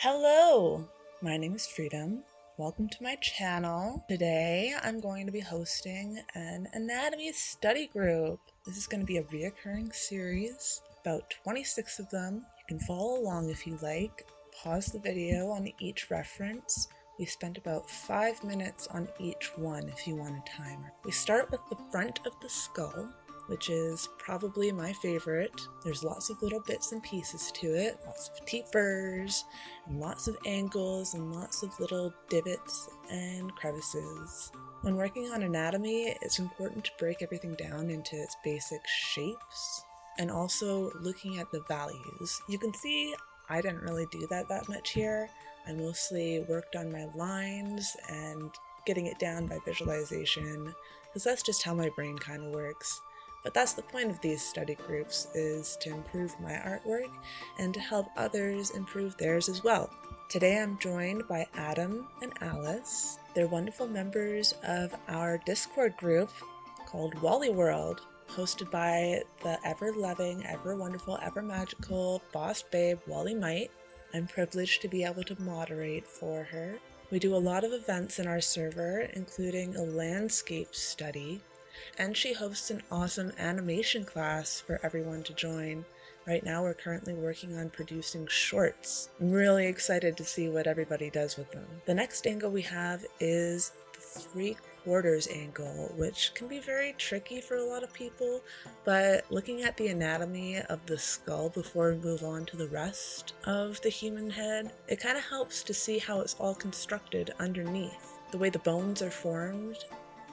Hello, my name is Freedom. Welcome to my channel. Today I'm going to be hosting an anatomy study group. This is going to be a reoccurring series, about 26 of them. You can follow along if you like. Pause the video on each reference. We spent about 5 minutes on each one if you want a timer. We start with the front of the skull, which is probably my favorite. There's lots of little bits and pieces to it, lots of teepers, and lots of angles, and lots of little divots and crevices. When working on anatomy, it's important to break everything down into its basic shapes, and also looking at the values. You can see I didn't really do that much here. I mostly worked on my lines and getting it down by visualization, because that's just how my brain kind of works. But that's the point of these study groups, is to improve my artwork and to help others improve theirs as well. Today I'm joined by Adam and Alice. They're wonderful members of our Discord group called Wally World, hosted by the ever-loving, ever-wonderful, ever-magical boss babe Wally Might. I'm privileged to be able to moderate for her. We do a lot of events in our server, including a landscape study, and she hosts an awesome animation class for everyone to join. Right now we're currently working on producing shorts. I'm really excited to see what everybody does with them. The next angle we have is the 3/4 angle, which can be very tricky for a lot of people, but looking at the anatomy of the skull before we move on to the rest of the human head, it kind of helps to see how it's all constructed underneath, the way the bones are formed,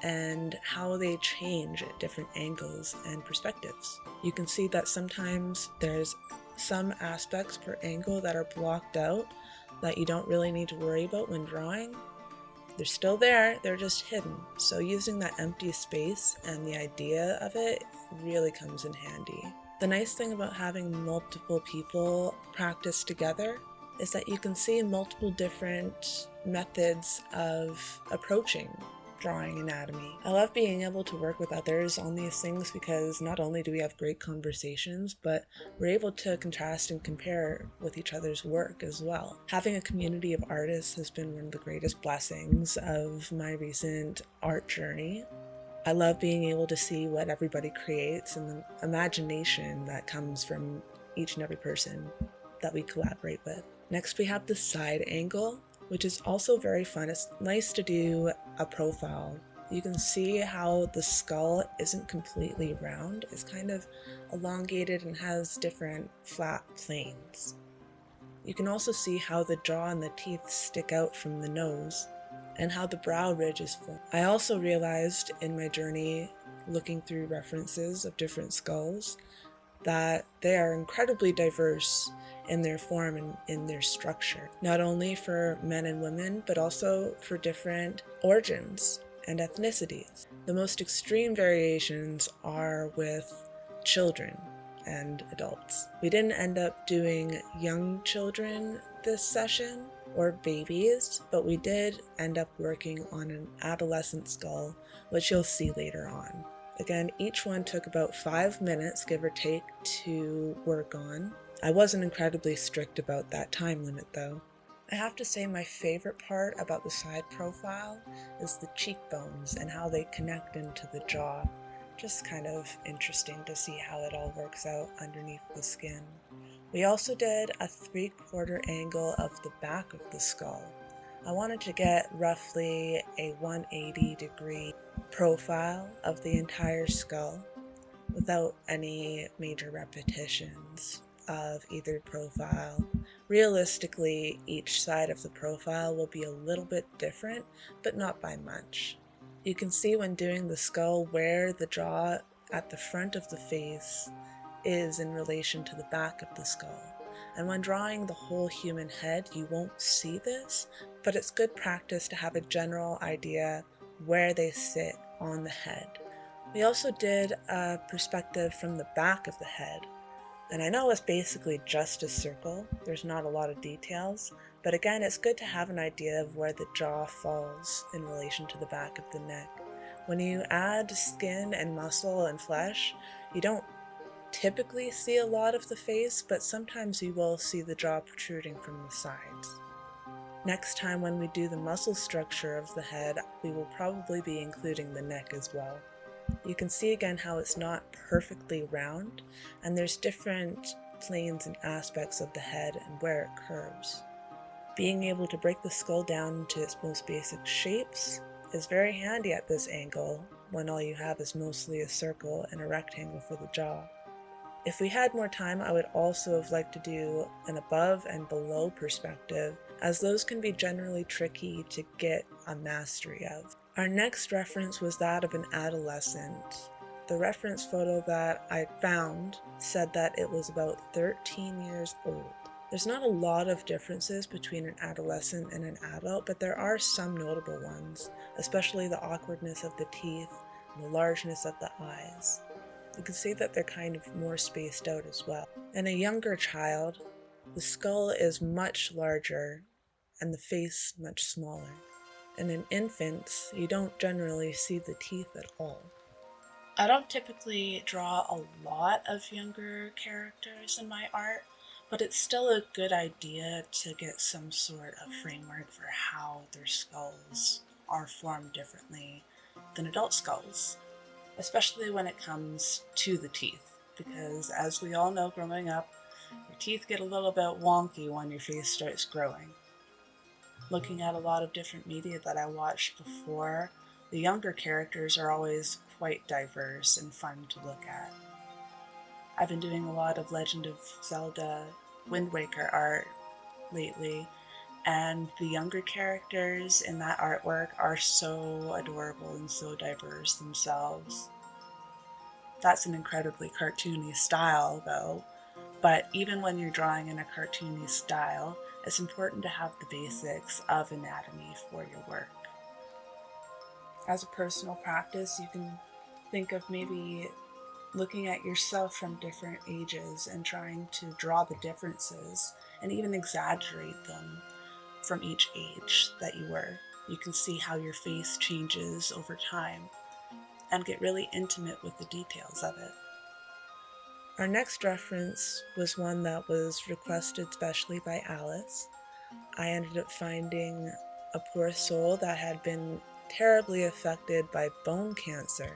and how they change at different angles and perspectives. You can see that sometimes there's some aspects per angle that are blocked out that you don't really need to worry about when drawing. They're still there, they're just hidden. So using that empty space and the idea of it really comes in handy. The nice thing about having multiple people practice together is that you can see multiple different methods of approaching drawing anatomy. I love being able to work with others on these things because not only do we have great conversations, but we're able to contrast and compare with each other's work as well. Having a community of artists has been one of the greatest blessings of my recent art journey. I love being able to see what everybody creates and the imagination that comes from each and every person that we collaborate with. Next we have the side angle, which is also very fun. It's nice to do a profile. You can see how the skull isn't completely round. It's kind of elongated and has different flat planes. You can also see how the jaw and the teeth stick out from the nose and how the brow ridge is formed. I also realized in my journey looking through references of different skulls that they are incredibly diverse in their form and in their structure, not only for men and women, but also for different origins and ethnicities. The most extreme variations are with children and adults. We didn't end up doing young children this session, or babies, but we did end up working on an adolescent skull, which you'll see later on. Again, each one took about 5 minutes, give or take, to work on. I wasn't incredibly strict about that time limit though. I have to say my favorite part about the side profile is the cheekbones and how they connect into the jaw. Just kind of interesting to see how it all works out underneath the skin. We also did a 3/4 angle of the back of the skull. I wanted to get roughly a 180-degree profile of the entire skull without any major repetitions of either profile. Realistically, each side of the profile will be a little bit different, but not by much. You can see when doing the skull where the jaw at the front of the face is in relation to the back of the skull. And when drawing the whole human head, you won't see this, but it's good practice to have a general idea where they sit on the head. We also did a perspective from the back of the head. And I know it's basically just a circle, there's not a lot of details, but again, it's good to have an idea of where the jaw falls in relation to the back of the neck. When you add skin and muscle and flesh, you don't typically see a lot of the face, but sometimes you will see the jaw protruding from the sides. Next time when we do the muscle structure of the head, we will probably be including the neck as well. You can see again how it's not perfectly round, and there's different planes and aspects of the head and where it curves. Being able to break the skull down into its most basic shapes is very handy at this angle, when all you have is mostly a circle and a rectangle for the jaw. If we had more time, I would also have liked to do an above and below perspective, as those can be generally tricky to get a mastery of. Our next reference was that of an adolescent. The reference photo that I found said that it was about 13 years old. There's not a lot of differences between an adolescent and an adult, but there are some notable ones, especially the awkwardness of the teeth and the largeness of the eyes. You can see that they're kind of more spaced out as well. In a younger child, the skull is much larger and the face much smaller. And in infants, you don't generally see the teeth at all. I don't typically draw a lot of younger characters in my art, but it's still a good idea to get some sort of framework for how their skulls are formed differently than adult skulls, especially when it comes to the teeth, because as we all know growing up, your teeth get a little bit wonky when your face starts growing. Looking at a lot of different media that I watched before, the younger characters are always quite diverse and fun to look at. I've been doing a lot of Legend of Zelda Wind Waker art lately, and the younger characters in that artwork are so adorable and so diverse themselves. That's an incredibly cartoony style though, but even when you're drawing in a cartoony style, it's important to have the basics of anatomy for your work. As a personal practice, you can think of maybe looking at yourself from different ages and trying to draw the differences and even exaggerate them from each age that you were. You can see how your face changes over time and get really intimate with the details of it. Our next reference was one that was requested specially by Alice. I ended up finding a poor soul that had been terribly affected by bone cancer.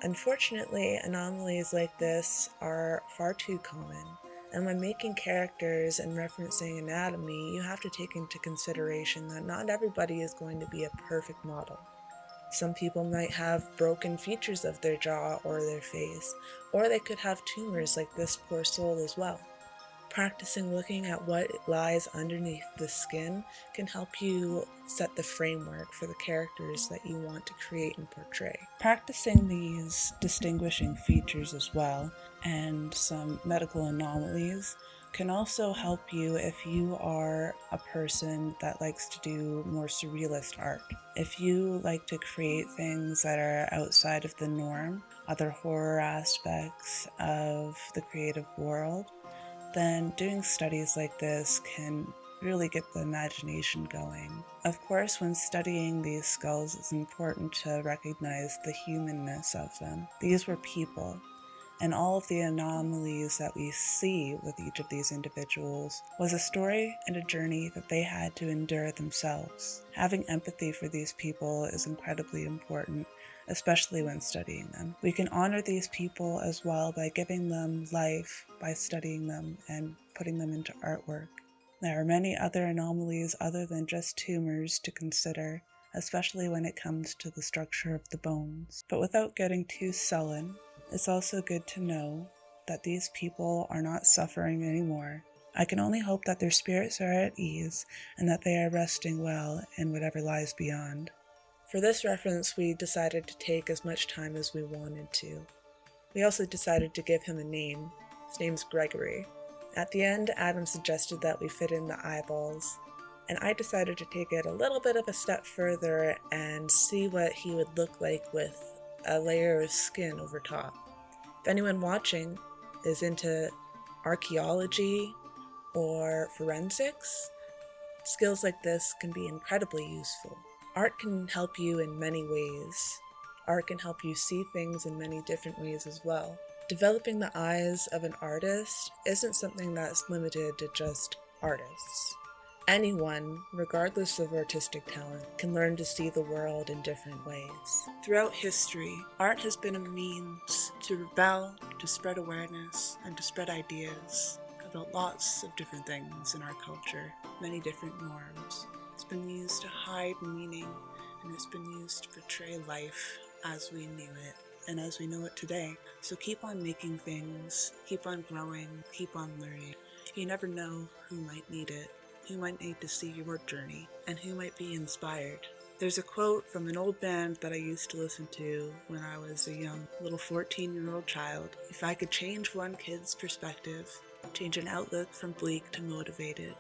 Unfortunately, anomalies like this are far too common, and when making characters and referencing anatomy, you have to take into consideration that not everybody is going to be a perfect model. Some people might have broken features of their jaw or their face, or they could have tumors like this poor soul as well. Practicing looking at what lies underneath the skin can help you set the framework for the characters that you want to create and portray. Practicing these distinguishing features as well, and some medical anomalies, can also help you if you are a person that likes to do more surrealist art. If you like to create things that are outside of the norm, other horror aspects of the creative world, then doing studies like this can really get the imagination going. Of course, when studying these skulls, it's important to recognize the humanness of them. These were people, and all of the anomalies that we see with each of these individuals was a story and a journey that they had to endure themselves. Having empathy for these people is incredibly important, especially when studying them. We can honor these people as well by giving them life, by studying them and putting them into artwork. There are many other anomalies other than just tumors to consider, especially when it comes to the structure of the bones. But without getting too sullen, it's also good to know that these people are not suffering anymore. I can only hope that their spirits are at ease and that they are resting well in whatever lies beyond. For this reference, we decided to take as much time as we wanted to. We also decided to give him a name. His name's Gregory. At the end, Adam suggested that we fit in the eyeballs, and I decided to take it a little bit of a step further and see what he would look like with a layer of skin over top. If anyone watching is into archaeology or forensics, skills like this can be incredibly useful. Art can help you in many ways. Art can help you see things in many different ways as well. Developing the eyes of an artist isn't something that's limited to just artists. Anyone, regardless of artistic talent, can learn to see the world in different ways. Throughout history, art has been a means to rebel, to spread awareness, and to spread ideas about lots of different things in our culture, many different norms. It's been used to hide meaning, and it's been used to portray life as we knew it and as we know it today. So keep on making things, keep on growing, keep on learning. You never know who might need it, who might need to see your journey, and who might be inspired. There's a quote from an old band that I used to listen to when I was a young little 14-year-old child. If I could change one kid's perspective, change an outlook from bleak to motivated,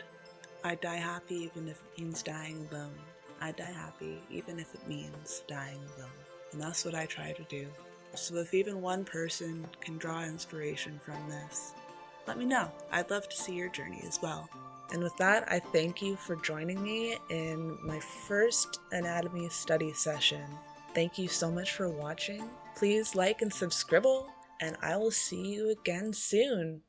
I'd die happy even if it means dying alone. I'd die happy even if it means dying alone. And that's what I try to do. So if even one person can draw inspiration from this, let me know. I'd love to see your journey as well. And with that, I thank you for joining me in my first anatomy study session. Thank you so much for watching. Please like and subscribe, and I will see you again soon.